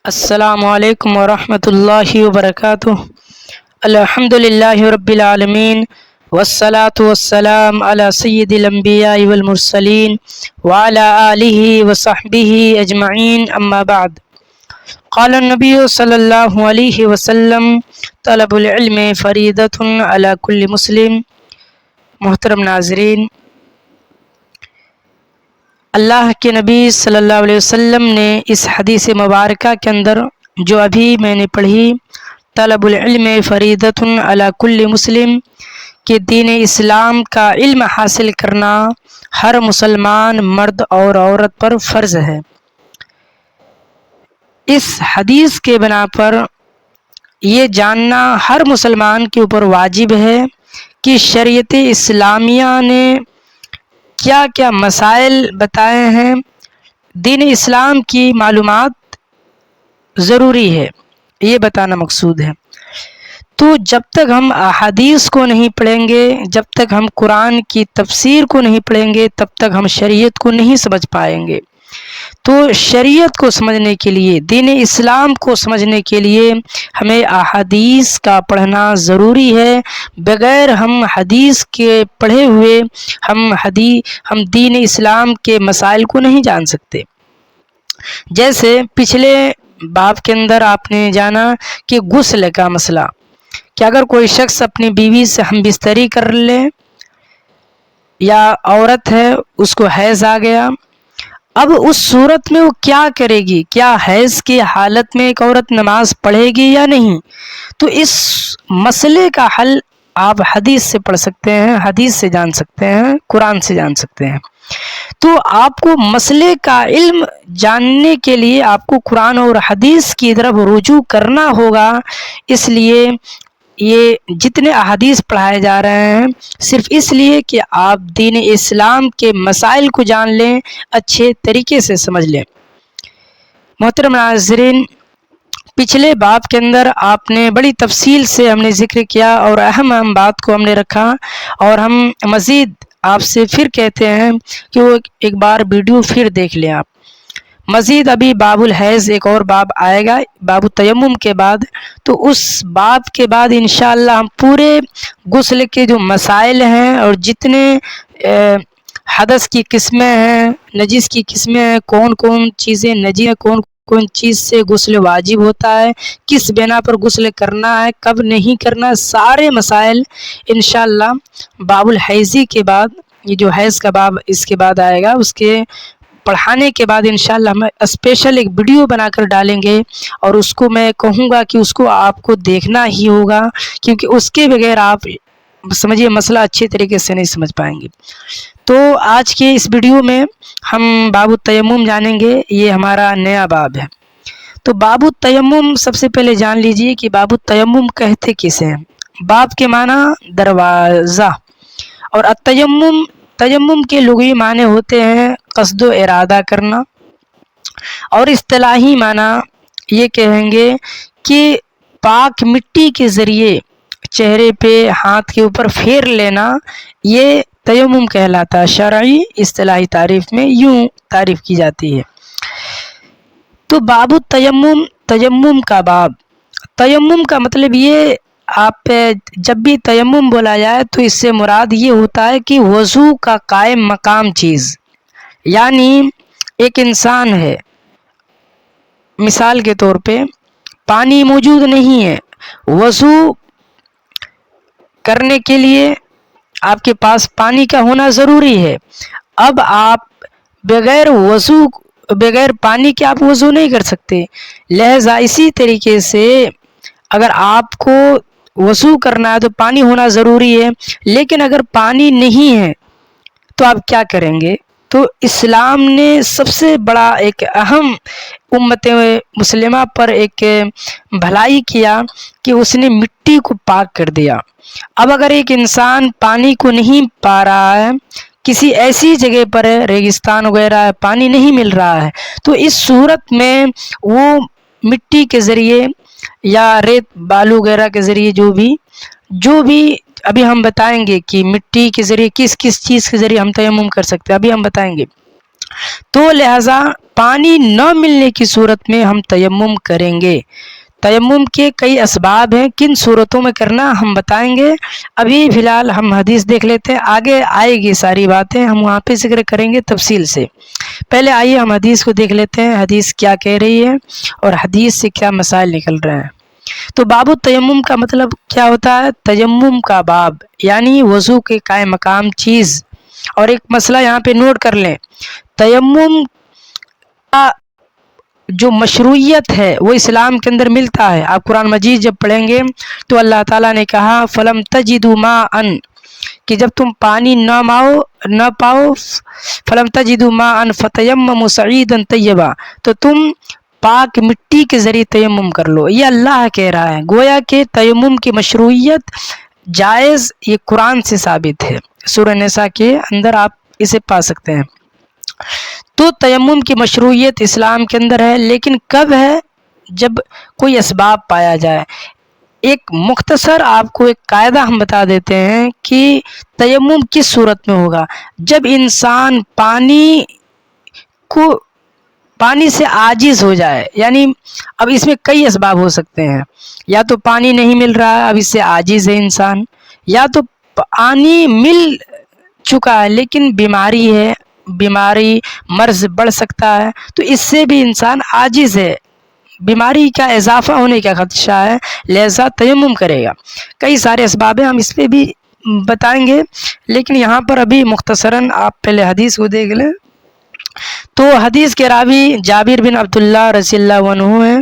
السلام علیکم ورحمۃ اللہ وبرکاتہ۔ الحمد للہ رب العالمین والصلاة والسلام علی سید الانبیاء والمرسلین وعلی آلہ وصحبہ اجمعین، اما بعد۔ قال النبی صلی اللہ علیہ وسلم طلب العلم فریضۃ علی کل مسلم۔ محترم ناظرین، اللہ کے نبی صلی اللہ علیہ وسلم نے اس حدیث مبارکہ کے اندر جو ابھی میں نے پڑھی، طلب العلم فریضۃ علی کل مسلم، کہ دین اسلام کا علم حاصل کرنا ہر مسلمان مرد اور عورت پر فرض ہے۔ اس حدیث کے بنا پر یہ جاننا ہر مسلمان کے اوپر واجب ہے کہ شریعت اسلامیہ نے کیا کیا مسائل بتائے ہیں۔ دین اسلام کی معلومات ضروری ہے، یہ بتانا مقصود ہے۔ تو جب تک ہم احادیث کو نہیں پڑھیں گے، جب تک ہم قرآن کی تفسیر کو نہیں پڑھیں گے، تب تک ہم شریعت کو نہیں سمجھ پائیں گے۔ تو شریعت کو سمجھنے کے لیے، دین اسلام کو سمجھنے کے لیے ہمیں احادیث کا پڑھنا ضروری ہے۔ بغیر ہم حدیث کے پڑھے ہوئے ہم دین اسلام کے مسائل کو نہیں جان سکتے۔ جیسے پچھلے باب کے اندر آپ نے جانا کہ غسل کا مسئلہ، کہ اگر کوئی شخص اپنی بیوی سے ہم بستری کر لے، یا عورت ہے اس کو حیض آ گیا، اب اس صورت میں وہ کیا کرے گی؟ کیا حیض کی حالت میں ایک عورت نماز پڑھے گی یا نہیں؟ تو اس مسئلے کا حل آپ حدیث سے پڑھ سکتے ہیں، حدیث سے جان سکتے ہیں، قرآن سے جان سکتے ہیں۔ تو آپ کو مسئلے کا علم جاننے کے لیے آپ کو قرآن اور حدیث کی طرف رجوع کرنا ہوگا۔ اس لیے یہ جتنے احادیث پڑھائے جا رہے ہیں صرف اس لیے کہ آپ دین اسلام کے مسائل کو جان لیں، اچھے طریقے سے سمجھ لیں۔ محترم ناظرین، پچھلے باب کے اندر آپ نے بڑی تفصیل سے ہم نے ذکر کیا اور اہم بات کو ہم نے رکھا، اور ہم مزید آپ سے پھر کہتے ہیں کہ وہ ایک بار ویڈیو پھر دیکھ لیں۔ آپ مزید ابھی باب الحیض ایک اور باب آئے گا باب التیمم کے بعد، تو اس باب کے بعد انشاءاللہ ہم پورے غسل کے جو مسائل ہیں اور جتنے حدث کی قسمیں ہیں، نجس کی قسمیں ہیں، کون کون چیزیں نجس ہیں، کون کون چیز سے غسل واجب ہوتا ہے، کس بنا پر غسل کرنا ہے، کب نہیں کرنا، سارے مسائل انشاءاللہ باب الحیضی کے بعد، یہ جو حیض کا باب اس کے بعد آئے گا، اس کے پڑھانے کے بعد انشاءاللہ ہم اسپیشل ایک ویڈیو بنا کر ڈالیں گے، اور اس کو میں کہوں گا کہ اس کو آپ کو دیکھنا ہی ہوگا، کیونکہ اس کے بغیر آپ سمجھیے مسئلہ اچھے طریقے سے نہیں سمجھ پائیں گے۔ تو آج کے اس ویڈیو میں ہم باب التیمم جانیں گے، یہ ہمارا نیا باب ہے۔ تو باب التیمم سب سے پہلے جان لیجئے کہ باب التیمم کہتے کسے ہیں۔ باب کے معنی دروازہ، اور تیمم کے لغوی معنی ہوتے ہیں قصد و ارادہ کرنا، اور اصطلاحی معنی یہ کہیں گے کہ پاک مٹی کے ذریعے چہرے پہ ہاتھ کے اوپر پھیر لینا، یہ تیمم کہلاتا ہے۔ شرعی اصطلاحی تعریف میں یوں تعریف کی جاتی ہے۔ تو باب التیمم، تیمم کا باب۔ تیمم کا مطلب یہ، آپ جب بھی تیمم بولا جائے تو اس سے مراد یہ ہوتا ہے کہ وضو کا قائم مقام چیز، یعنی ایک انسان ہے، مثال کے طور پہ پانی موجود نہیں ہے، وضو کرنے کے لیے آپ کے پاس پانی کا ہونا ضروری ہے۔ اب آپ بغیر پانی کے آپ وضو نہیں کر سکتے، لہذا اسی طریقے سے اگر آپ کو وضو کرنا ہے تو پانی ہونا ضروری ہے، لیکن اگر پانی نہیں ہے تو آپ کیا کریں گے؟ تو اسلام نے سب سے بڑا ایک اہم امت مسلمہ پر ایک بھلائی کیا کہ اس نے مٹی کو پاک کر دیا۔ اب اگر ایک انسان پانی کو نہیں پا رہا ہے، کسی ایسی جگہ پر ہے، ریگستان وغیرہ ہے، پانی نہیں مل رہا ہے، تو اس صورت میں وہ مٹی کے ذریعے یا ریت بالو وغیرہ کے ذریعے جو بھی ابھی ہم بتائیں گے کہ مٹی کے ذریعے کس کس چیز کے ذریعے ہم تیمم کر سکتے ہیں، ابھی ہم بتائیں گے۔ تو لہٰذا پانی نہ ملنے کی صورت میں ہم تیمم کریں گے۔ تیمم کے کئی اسباب ہیں، کن صورتوں میں کرنا ہم بتائیں گے۔ ابھی فی الحال ہم حدیث دیکھ لیتے ہیں، آگے آئے گی ساری باتیں، ہم وہاں پہ ذکر کریں گے تفصیل سے۔ پہلے آئیے ہم حدیث کو دیکھ لیتے ہیں، حدیث کیا کہہ رہی ہے اور حدیث سے کیا مسائل نکل رہے ہیں۔ تو باب التیمم کا مطلب کیا ہوتا ہے؟ تیمم کا باب یعنی وضو کے قائم مقام چیز۔ اور ایک مسئلہ یہاں پہ نوٹ کر لیں، تیمم کا جو مشروعیت ہے وہ اسلام کے اندر ملتا ہے۔ آپ قرآن مجید جب پڑھیں گے تو اللہ تعالیٰ نے کہا فلم تجدوا ماء، کہ جب تم پانی نہ پاؤ فلم تجدوا ماء فتیمموا صعیدا طیبا، تو تم پاک مٹی کے ذریعے تیمم کر لو۔ یہ اللہ کہہ رہا ہے، گویا کہ تیمم کی مشروعیت جائز یہ قرآن سے ثابت ہے، سورہ نساء کے اندر آپ اسے پا سکتے ہیں۔ تو تیمم کی مشروعیت اسلام کے اندر ہے، لیکن کب ہے؟ جب کوئی اسباب پایا جائے۔ ایک مختصر آپ کو ایک قاعدہ ہم بتا دیتے ہیں کہ تیمم کس صورت میں ہوگا؟ جب انسان پانی سے عاجز ہو جائے، یعنی اب اس میں کئی اسباب ہو سکتے ہیں، یا تو پانی نہیں مل رہا ہے اب اس سے عاجز ہے انسان، یا تو پانی مل چکا ہے لیکن بیماری ہے، بیماری مرض بڑھ سکتا ہے تو اس سے بھی انسان عاجز ہے، بیماری کا اضافہ ہونے کا خدشہ ہے، لہذا تیمم کرے گا۔ کئی سارے اسباب ہیں، ہم اس پہ بھی بتائیں گے، لیکن یہاں پر ابھی مختصراً آپ پہلے حدیث کو دیکھ لیں۔ تو حدیث کے راوی جابر بن عبداللہ رضی اللہ عنہ ہیں۔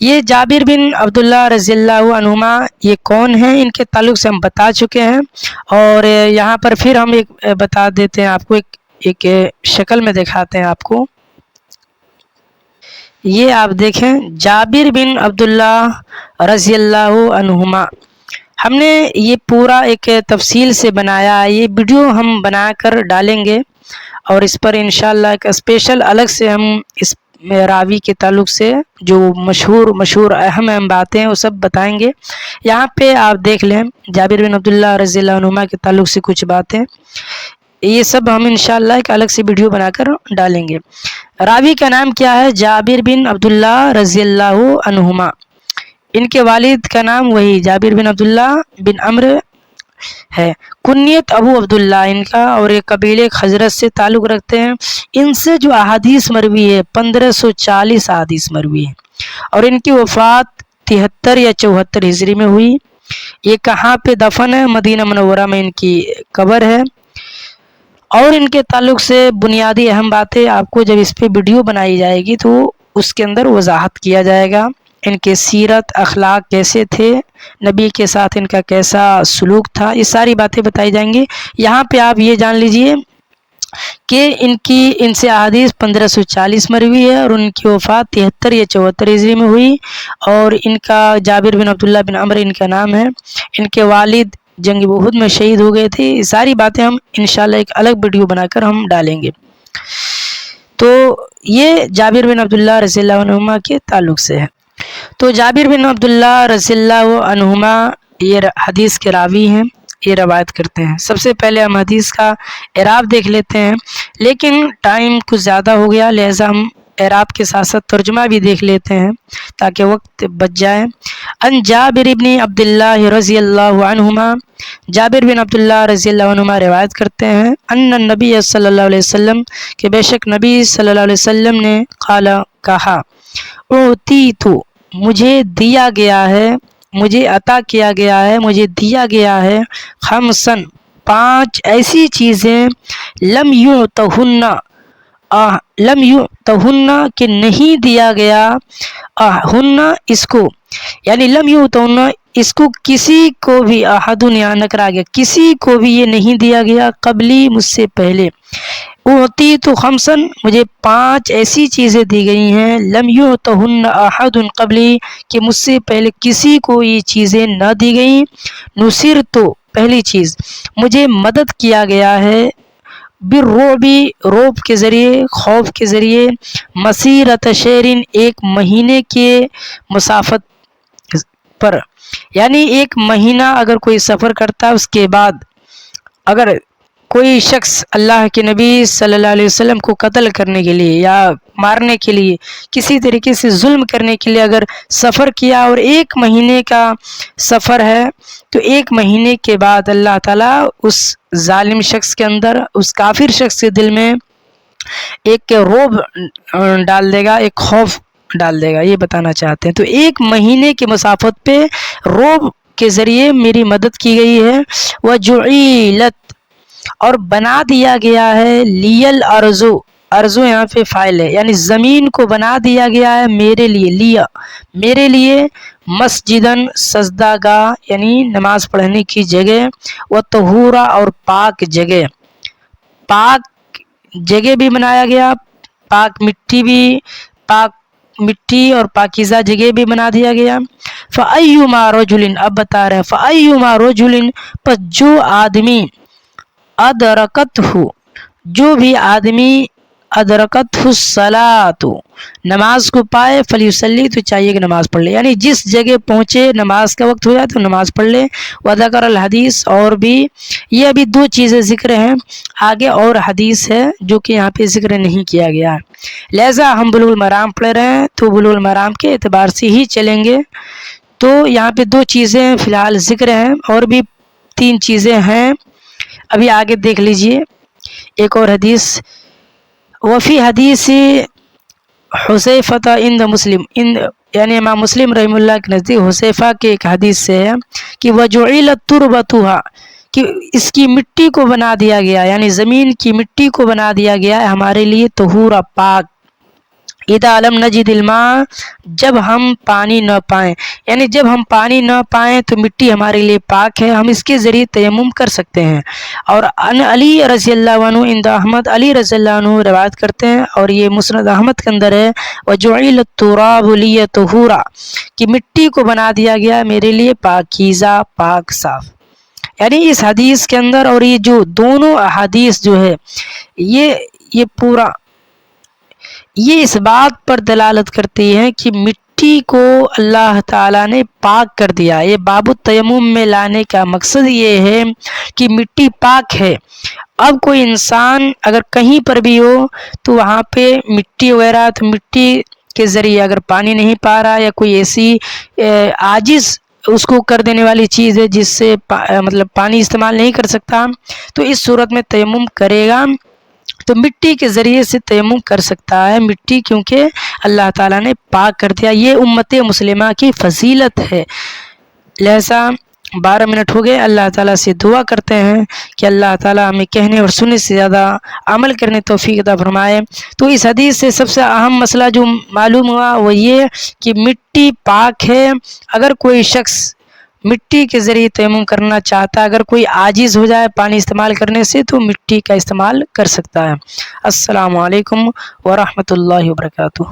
یہ جابر بن عبداللہ رضی اللہ عنہما یہ کون ہیں؟ ان کے تعلق سے ہم بتا چکے ہیں، اور یہاں پر پھر ہم ایک بتا دیتے ہیں آپ کو، ایک شکل میں دکھاتے ہیں آپ کو۔ یہ آپ دیکھیں جابر بن عبداللہ رضی اللہ عنہما، ہم نے یہ پورا ایک تفصیل سے بنایا ہے، یہ ویڈیو ہم بنا کر ڈالیں گے اور اس پر انشاءاللہ ایک اسپیشل الگ سے ہم اس راوی کے تعلق سے جو مشہور اہم باتیں ہیں وہ سب بتائیں گے۔ یہاں پہ آپ دیکھ لیں جابر بن عبداللہ رضی اللہ عنہما کے تعلق سے کچھ باتیں، یہ سب ہم انشاءاللہ ایک الگ سے ویڈیو بنا کر ڈالیں گے۔ راوی کا نام کیا ہے؟ جابر بن عبداللہ رضی اللہ عنہما۔ ان کے والد کا نام وہی جابر بن عبداللہ بن عمرو ہے، کنیت ابو عبداللہ ان کا، اور یہ قبیلے خزرج سے تعلق رکھتے ہیں۔ ان سے جو احادیث مروی ہے 1540 احادیث مروی ہے، اور ان کی وفات 73 یا 74 ہجری میں ہوئی۔ یہ کہاں پہ دفن ہے؟ مدینہ منورہ میں ان کی قبر ہے۔ اور ان کے تعلق سے بنیادی اہم باتیں آپ کو جب اس پہ ویڈیو بنائی جائے گی تو اس کے اندر وضاحت کیا جائے گا، ان کے سیرت اخلاق کیسے تھے، نبی کے ساتھ ان کا کیسا سلوک تھا، یہ ساری باتیں بتائی جائیں گی۔ یہاں پہ آپ یہ جان لیجئے کہ ان سے احادیث 1540 مروی ہے، اور ان کی وفات 73 یا 74 ہجری میں ہوئی، اور ان کا جابر بن عبداللہ بن عمرو ان کا نام ہے۔ ان کے والد جنگ احد میں شہید ہو گئے تھے۔ یہ ساری باتیں ہم انشاءاللہ ایک الگ ویڈیو بنا کر ہم ڈالیں گے۔ تو یہ جابر بن عبداللہ رضی اللہ عنہما کے تعلق سے ہے۔ تو جابر بن عبداللہ رضی اللہ عنہما یہ حدیث کے راوی ہیں، یہ روایت کرتے ہیں۔ سب سے پہلے ہم حدیث کا اعراب دیکھ لیتے ہیں، لیکن ٹائم کچھ زیادہ ہو گیا لہذا ہم اعراب کے ساتھ ساتھ ترجمہ بھی دیکھ لیتے ہیں تاکہ وقت بچ جائے۔ ان جابر بن عبداللہ رضی اللہ عنہما، جابر بن عبداللہ رضی اللہ عنہما روایت کرتے ہیں، ان النبی صلی اللہ علیہ وسلم کہ بے شک نبی صلی اللہ علیہ وسلم نے قال کہا، اعطیت مجھے دیا گیا ہے، مجھے عطا کیا گیا ہے، مجھے دیا گیا ہے، خمسن 5 ایسی چیزیں، لم یعطہن کہ نہیں دیا گیا، ہن اس کو، یعنی لم یعطہن اس کو کسی کو بھی، احدن یہاں نکرا گیا، کسی کو بھی یہ نہیں دیا گیا قبلی مجھ سے پہلے۔ اعطیت خمسن مجھے 5 ایسی چیزیں دی گئی ہیں، لم یعطہن احد قبلی کہ مجھ سے پہلے کسی کو یہ چیزیں نہ دی گئیں۔ نصرت پہلی چیز، مجھے مدد کیا گیا ہے، بالرعب روب کے ذریعے، خوف کے ذریعے، مسیرۃ شہرن 1 مہینے کے مسافت پر، یعنی 1 مہینہ اگر کوئی سفر کرتا ہے اس کے بعد اگر کوئی شخص اللہ کے نبی صلی اللہ علیہ وسلم کو قتل کرنے کے لیے یا مارنے کے لیے کسی طریقے سے ظلم کرنے کے لیے اگر سفر کیا اور 1 مہینے کا سفر ہے تو 1 مہینے کے بعد اللہ تعالیٰ اس ظالم شخص کے اندر، اس کافر شخص کے دل میں ایک رعب ڈال دے گا، ایک خوف ڈال دے گا، یہ بتانا چاہتے ہیں۔ تو 1 مہینے کی مسافت پہ رعب کے ذریعے میری مدد کی گئی ہے۔ وَجُعِلَتْ، اور بنا دیا گیا ہے، لیل ارضو، ارضو یہاں پہ فاعل ہے، یعنی زمین کو بنا دیا گیا ہے میرے لیے، لیا میرے لیے، مسجدن سجدہ گاہ یعنی نماز پڑھنے کی جگہ، وطہورا اور پاک جگہ، پاک جگہ بھی بنایا گیا، پاک مٹی بھی، پاک مٹی اور پاکیزہ جگہ بھی بنا دیا گیا۔ فَأَيُّمَا رَجُلٍ، اب بتا رہے ہیں فَأَيُّمَا رَجُلٍ، پس جو آدمی، ادرکتہ، جو بھی آدمی، ادرکتہ الصلاۃ، نماز کو پائے، فلیصلی، تو چاہیے کہ نماز پڑھ لے، یعنی جس جگہ پہنچے نماز کا وقت ہو جائے تو نماز پڑھ لے۔ وذکر الحدیث، اور بھی یہ ابھی 2 چیزیں ذکر ہیں، آگے اور حدیث ہے جو کہ یہاں پہ ذکر نہیں کیا گیا ہے، لہذا ہم بلوغ المرام پڑھ رہے ہیں تو بلوغ المرام کے اعتبار سے ہی چلیں گے۔ تو یہاں پہ 2 چیزیں فی الحال ذکر ہیں، اور بھی 3 چیزیں ہیں، ابھی آگے دیکھ لیجئے۔ ایک اور حدیث، وفی حدیث حذیفہ عند مسلم، یعنی امام مسلم رحمہ اللہ کے نزدیک حذیفہ کے ایک حدیث سے ہے کہ وجعلت تربتھا، کہ اس کی مٹی کو بنا دیا گیا، یعنی زمین کی مٹی کو بنا دیا گیا ہے ہمارے لیے طہورا، پاک۔ اذا لم نجد الماء، جب ہم پانی نہ پائیں، یعنی جب ہم پانی نہ پائیں تو مٹی ہمارے لیے پاک ہے، ہم اس کے ذریعے تیمم کر سکتے ہیں۔ اور ان علی رضی اللہ عنہ عند احمد، علی رضی اللہ عنہ روایت کرتے ہیں اور یہ مسند احمد کے اندر ہے، وجعل التراب لی طہورا، کہ مٹی کو بنا دیا گیا میرے لیے پاکیزہ، پاک صاف۔ یعنی اس حدیث کے اندر، اور یہ جو دونوں احادیث جو ہے یہ پورا یہ اس بات پر دلالت کرتی ہے کہ مٹی کو اللہ تعالیٰ نے پاک کر دیا۔ یہ باب التیمم میں لانے کا مقصد یہ ہے کہ مٹی پاک ہے۔ اب کوئی انسان اگر کہیں پر بھی ہو تو وہاں پہ مٹی وغیرہ، تو مٹی کے ذریعے اگر پانی نہیں پا رہا یا کوئی ایسی عاجز اس کو کر دینے والی چیز ہے جس سے مطلب پانی استعمال نہیں کر سکتا، تو اس صورت میں تیمم کرے گا تو مٹی کے ذریعے سے تیمم کر سکتا ہے، مٹی کیونکہ اللہ تعالیٰ نے پاک کر دیا۔ یہ امت مسلمہ کی فضیلت ہے۔ لہذا 12 منٹ ہو گئے، اللہ تعالیٰ سے دعا کرتے ہیں کہ اللہ تعالیٰ ہمیں کہنے اور سننے سے زیادہ عمل کرنے توفیق عطا فرمائے۔ تو اس حدیث سے سب سے اہم مسئلہ جو معلوم ہوا وہ یہ کہ مٹی پاک ہے، اگر کوئی شخص مٹی کے ذریعے تیمم کرنا چاہتا ہے، اگر کوئی عاجز ہو جائے پانی استعمال کرنے سے تو مٹی کا استعمال کر سکتا ہے۔ السلام علیکم ورحمۃ اللہ وبرکاتہ۔